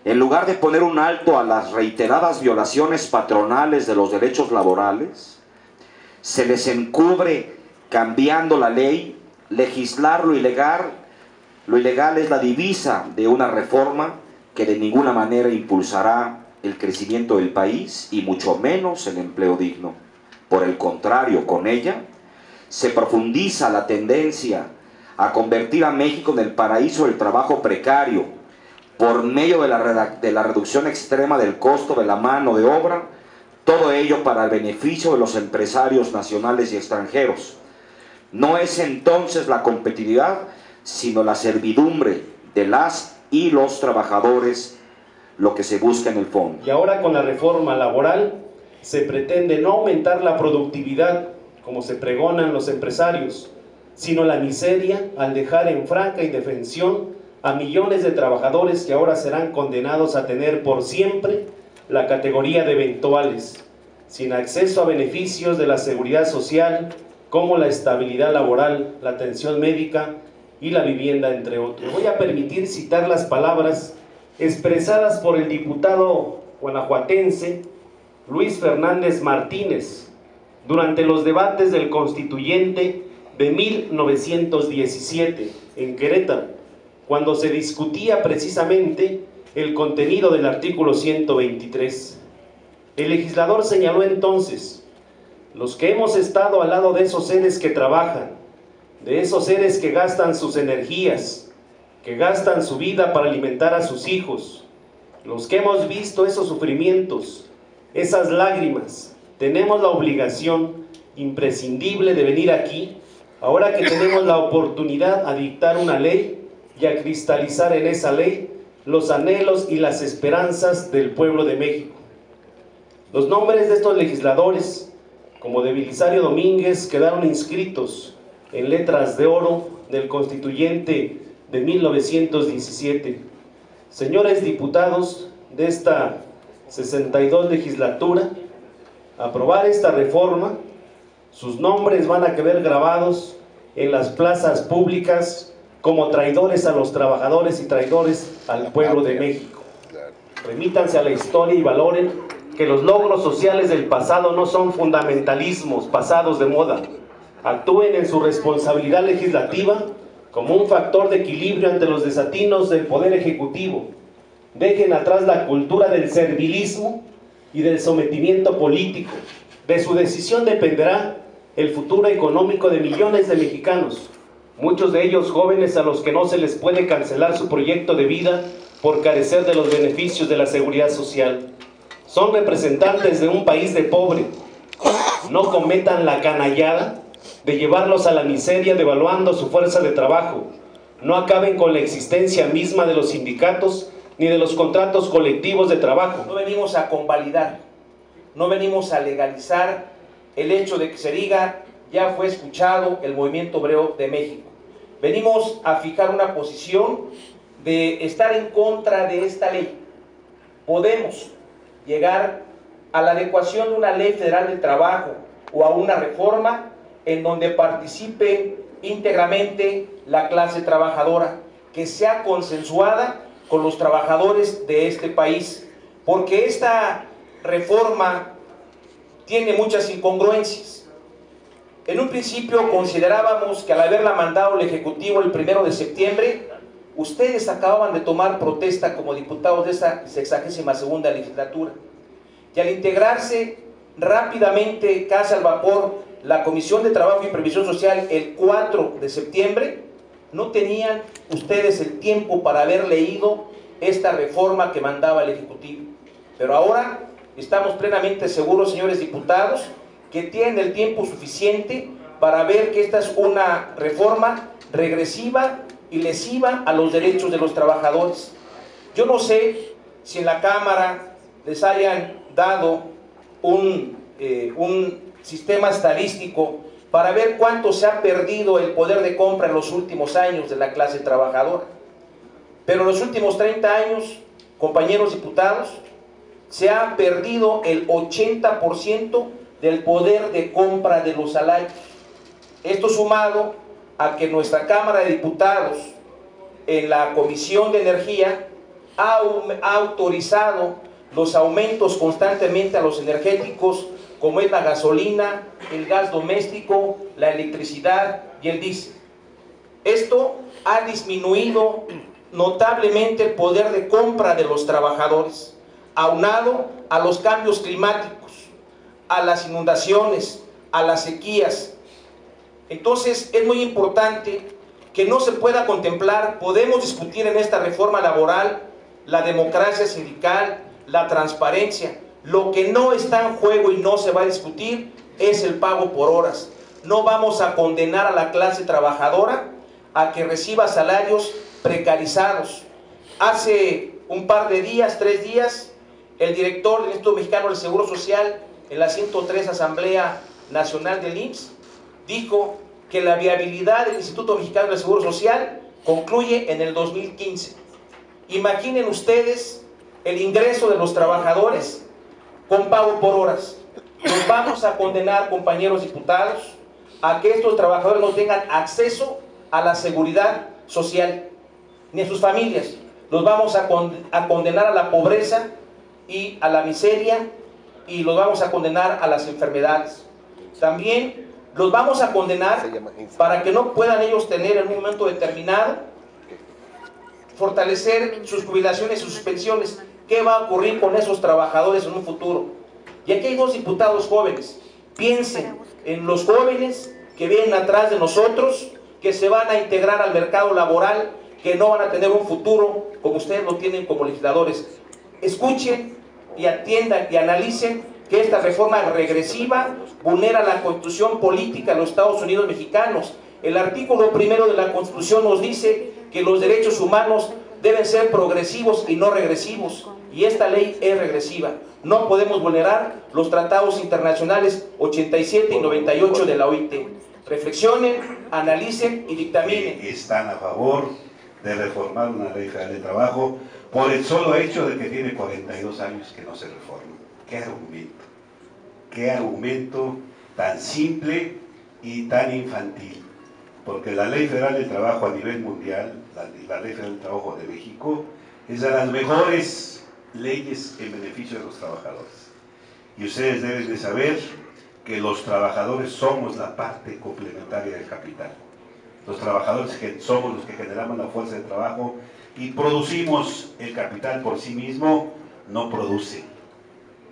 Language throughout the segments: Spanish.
en lugar de poner un alto a las reiteradas violaciones patronales de los derechos laborales, se les encubre cambiando la ley. Legislar lo ilegal es la divisa de una reforma que de ninguna manera impulsará el crecimiento del país y mucho menos el empleo digno. Por el contrario, con ella se profundiza la tendencia a convertir a México en el paraíso del trabajo precario por medio de la reducción extrema del costo de la mano de obra, todo ello para el beneficio de los empresarios nacionales y extranjeros. No es entonces la competitividad, sino la servidumbre de las y los trabajadores lo que se busca en el fondo. Y ahora con la reforma laboral se pretende no aumentar la productividad, como se pregonan los empresarios, sino la miseria al dejar en franca indefensión a millones de trabajadores que ahora serán condenados a tener por siempre la categoría de eventuales, sin acceso a beneficios de la seguridad social, como la estabilidad laboral, la atención médica y la vivienda, entre otros. Voy a permitir citar las palabras expresadas por el diputado guanajuatense Luis Fernández Martínez durante los debates del Constituyente de 1917 en Querétaro, cuando se discutía precisamente el contenido del artículo 123. El legislador señaló entonces: los que hemos estado al lado de esos seres que trabajan, de esos seres que gastan sus energías, que gastan su vida para alimentar a sus hijos, los que hemos visto esos sufrimientos, esas lágrimas, tenemos la obligación imprescindible de venir aquí, ahora que tenemos la oportunidad, a dictar una ley y a cristalizar en esa ley los anhelos y las esperanzas del pueblo de México. Los nombres de estos legisladores, como de Belisario Domínguez, quedaron inscritos en letras de oro del Constituyente de 1917. Señores diputados de esta 62 legislatura, aprobar esta reforma, sus nombres van a quedar grabados en las plazas públicas como traidores a los trabajadores y traidores al pueblo de México. Remítanse a la historia y valoren que los logros sociales del pasado no son fundamentalismos pasados de moda. Actúen en su responsabilidad legislativa como un factor de equilibrio ante los desatinos del Poder Ejecutivo. Dejen atrás la cultura del servilismo y del sometimiento político. De su decisión dependerá el futuro económico de millones de mexicanos, muchos de ellos jóvenes a los que no se les puede cancelar su proyecto de vida por carecer de los beneficios de la seguridad social. Son representantes de un país de pobre. No cometan la canallada de llevarlos a la miseria devaluando su fuerza de trabajo. No acaben con la existencia misma de los sindicatos ni de los contratos colectivos de trabajo. No venimos a convalidar, no venimos a legalizar el hecho de que se diga ya fue escuchado el movimiento obrero de México. Venimos a fijar una posición de estar en contra de esta ley. Podemos llegar a la adecuación de una ley federal del trabajo o a una reforma en donde participe íntegramente la clase trabajadora, que sea consensuada con los trabajadores de este país, porque esta reforma tiene muchas incongruencias. En un principio considerábamos que al haberla mandado el Ejecutivo el 1 de septiembre, ustedes acababan de tomar protesta como diputados de esta 62ª legislatura, y al integrarse rápidamente, casi al vapor, la Comisión de Trabajo y Previsión Social el 4 de septiembre, no tenían ustedes el tiempo para haber leído esta reforma que mandaba el Ejecutivo. Pero ahora estamos plenamente seguros, señores diputados, que tienen el tiempo suficiente para ver que esta es una reforma regresiva y lesiva a los derechos de los trabajadores. Yo no sé si en la Cámara les hayan dado un sistema estadístico para ver cuánto se ha perdido el poder de compra en los últimos años de la clase trabajadora. Pero en los últimos 30 años, compañeros diputados, se ha perdido el 80% del poder de compra de los salarios. Esto sumado a que nuestra Cámara de Diputados, en la Comisión de Energía, ha autorizado los aumentos constantemente a los energéticos, como es la gasolina, el gas doméstico, la electricidad y el diésel. Esto ha disminuido notablemente el poder de compra de los trabajadores, aunado a los cambios climáticos, a las inundaciones, a las sequías. Entonces es muy importante que no se pueda contemplar, podemos discutir en esta reforma laboral la democracia sindical, la transparencia. Lo que no está en juego y no se va a discutir es el pago por horas. No vamos a condenar a la clase trabajadora a que reciba salarios precarizados. Hace un par de días, 3 días, el director del Instituto Mexicano del Seguro Social, en la 103 Asamblea Nacional del IMSS, dijo que la viabilidad del Instituto Mexicano del Seguro Social concluye en el 2015. Imaginen ustedes el ingreso de los trabajadores con pago por horas. Nos vamos a condenar, compañeros diputados, a que estos trabajadores no tengan acceso a la seguridad social, ni a sus familias. Los vamos a condenar a la pobreza y a la miseria, y los vamos a condenar a las enfermedades. También los vamos a condenar para que no puedan ellos tener en un momento determinado fortalecer sus jubilaciones y sus pensiones. ¿Qué va a ocurrir con esos trabajadores en un futuro? Y aquí hay 2 diputados jóvenes. Piensen en los jóvenes que vienen atrás de nosotros, que se van a integrar al mercado laboral, que no van a tener un futuro como ustedes lo tienen como legisladores. Escuchen y atiendan y analicen que esta reforma regresiva vulnera la Constitución política de los Estados Unidos mexicanos. El artículo 1 de la Constitución nos dice que los derechos humanos deben ser progresivos y no regresivos, y esta ley es regresiva. No podemos vulnerar los tratados internacionales 87 y 98 de la OIT. Reflexionen, analicen y dictaminen. Están a favor de reformar una ley federal de trabajo por el solo hecho de que tiene 42 años que no se reforma. ¿Qué argumento tan simple y tan infantil? Porque la Ley Federal del Trabajo a nivel mundial, la Ley Federal del Trabajo de México, es de las mejores leyes en beneficio de los trabajadores. Y ustedes deben de saber que los trabajadores somos la parte complementaria del capital. Los trabajadores somos los que generamos la fuerza de trabajo y producimos. El capital por sí mismo no produce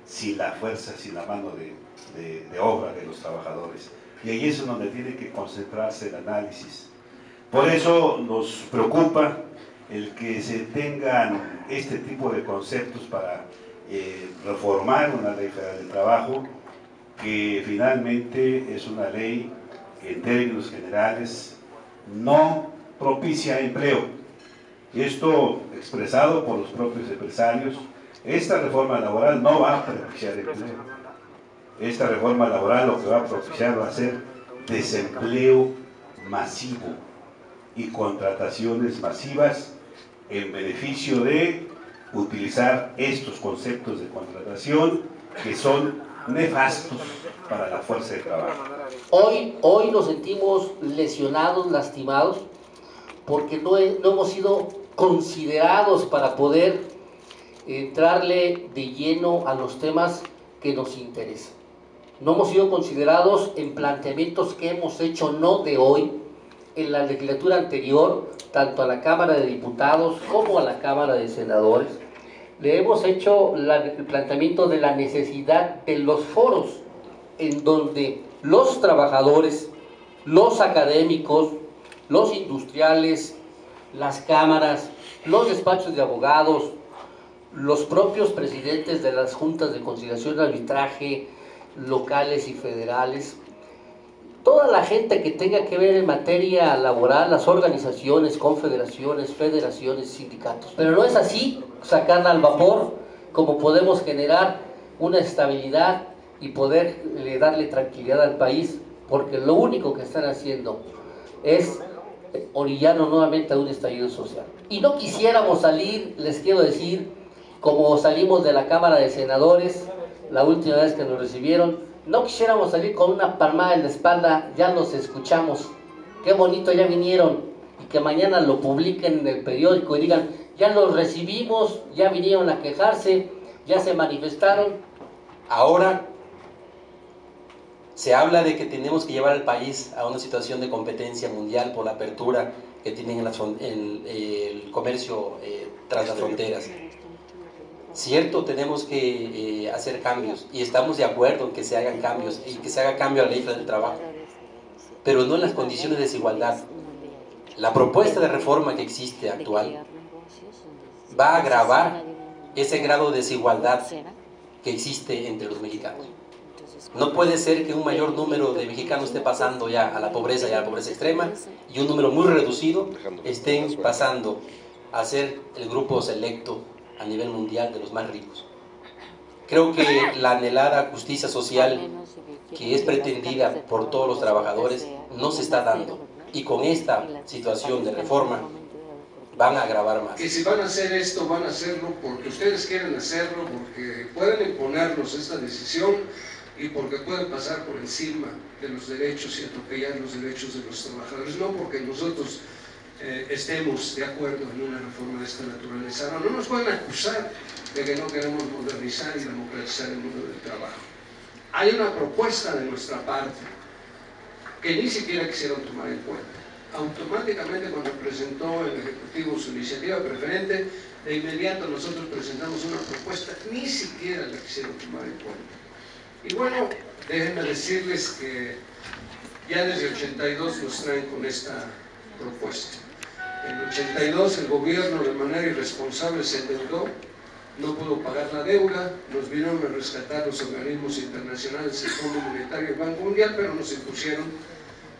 sin la fuerza, sin la mano de obra de los trabajadores. Y ahí es donde tiene que concentrarse el análisis. Por eso nos preocupa el que se tengan este tipo de conceptos para reformar una ley federal del trabajo, que finalmente es una ley que en términos generales no propicia empleo. Esto expresado por los propios empresarios. Esta reforma laboral no va a propiciar empleo. Esta reforma laboral lo que va a propiciar va a ser desempleo masivo y contrataciones masivas en beneficio de utilizar estos conceptos de contratación que son nefastos para la fuerza de trabajo. Hoy nos sentimos lesionados, lastimados, porque no hemos sido considerados para poder entrarle de lleno a los temas que nos interesan. No hemos sido considerados en planteamientos que hemos hecho no de hoy, en la legislatura anterior, tanto a la Cámara de Diputados como a la Cámara de Senadores. Le hemos hecho el planteamiento de la necesidad de los foros en donde los trabajadores, los académicos, los industriales, las cámaras, los despachos de abogados, los propios presidentes de las juntas de conciliación y arbitraje locales y federales, toda la gente que tenga que ver en materia laboral, las organizaciones, confederaciones, federaciones, sindicatos. Pero no es así sacarla al vapor como podemos generar una estabilidad y poder darle tranquilidad al país, porque lo único que están haciendo es orillarnos nuevamente a un estallido social. Y no quisiéramos salir, les quiero decir, como salimos de la Cámara de Senadores la última vez que nos recibieron, no quisiéramos salir con una palmada en la espalda, ya los escuchamos, qué bonito, ya vinieron, y que mañana lo publiquen en el periódico y digan, ya los recibimos, ya vinieron a quejarse, ya se manifestaron. Ahora se habla de que tenemos que llevar al país a una situación de competencia mundial por la apertura que tienen el comercio tras las fronteras. Cierto, tenemos que hacer cambios y estamos de acuerdo en que se hagan cambios y que se haga cambio a la ley del trabajo, pero no en las condiciones de desigualdad. La propuesta de reforma que existe actual va a agravar ese grado de desigualdad que existe entre los mexicanos. No puede ser que un mayor número de mexicanos esté pasando ya a la pobreza y a la pobreza extrema y un número muy reducido estén pasando a ser el grupo selecto a nivel mundial de los más ricos. Creo que la anhelada justicia social que es pretendida por todos los trabajadores no se está dando, y con esta situación de reforma van a agravar más. Que si van a hacer esto, van a hacerlo porque ustedes quieren hacerlo, porque pueden imponernos esta decisión y porque pueden pasar por encima de los derechos y atropellar los derechos de los trabajadores, no porque nosotros estemos de acuerdo en una reforma de esta naturaleza. No nos pueden acusar de que no queremos modernizar y democratizar el mundo del trabajo. Hay una propuesta de nuestra parte que ni siquiera quisieron tomar en cuenta. Automáticamente, cuando presentó el Ejecutivo su iniciativa preferente, de inmediato nosotros presentamos una propuesta, ni siquiera la quisieron tomar en cuenta. Y bueno, déjenme decirles que ya desde 82 nos traen con esta propuesta. En 82 el gobierno de manera irresponsable se endeudó, no pudo pagar la deuda, nos vinieron a rescatar los organismos internacionales, el Fondo Monetario y el Banco Mundial, pero nos impusieron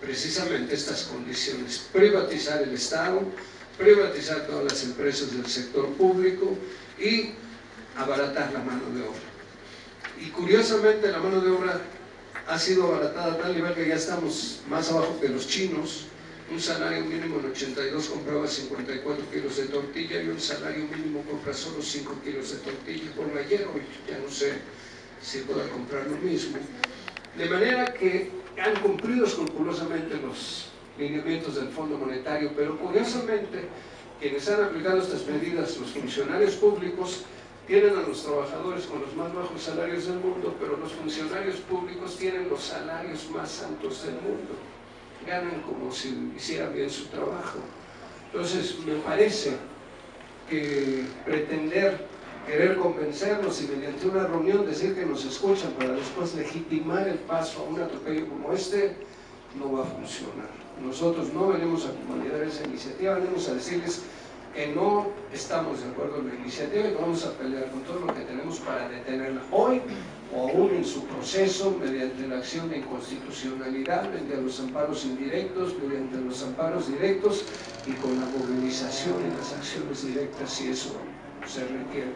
precisamente estas condiciones: privatizar el Estado, privatizar todas las empresas del sector público y abaratar la mano de obra. Y curiosamente la mano de obra ha sido abaratada a tal nivel que ya estamos más abajo que los chinos. Un salario mínimo en 82 compraba 54 kilos de tortilla y un salario mínimo compra solo 5 kilos de tortilla por ayer, hoy ya no sé si pueda comprar lo mismo. De manera que han cumplido escrupulosamente los lineamientos del Fondo Monetario, pero curiosamente quienes han aplicado estas medidas, los funcionarios públicos, tienen a los trabajadores con los más bajos salarios del mundo, pero los funcionarios públicos tienen los salarios más altos del mundo. Ganan como si hicieran bien su trabajo. Entonces me parece que querer convencernos y mediante una reunión decir que nos escuchan para después legitimar el paso a un atropello como este, no va a funcionar. Nosotros no venimos a convalidar esa iniciativa, venimos a decirles que no estamos de acuerdo en la iniciativa y que vamos a pelear con todo lo que tenemos para detenerla hoy o aún en su proceso, mediante la acción de inconstitucionalidad, mediante los amparos indirectos, mediante los amparos directos y con la movilización y las acciones directas si eso se requiere.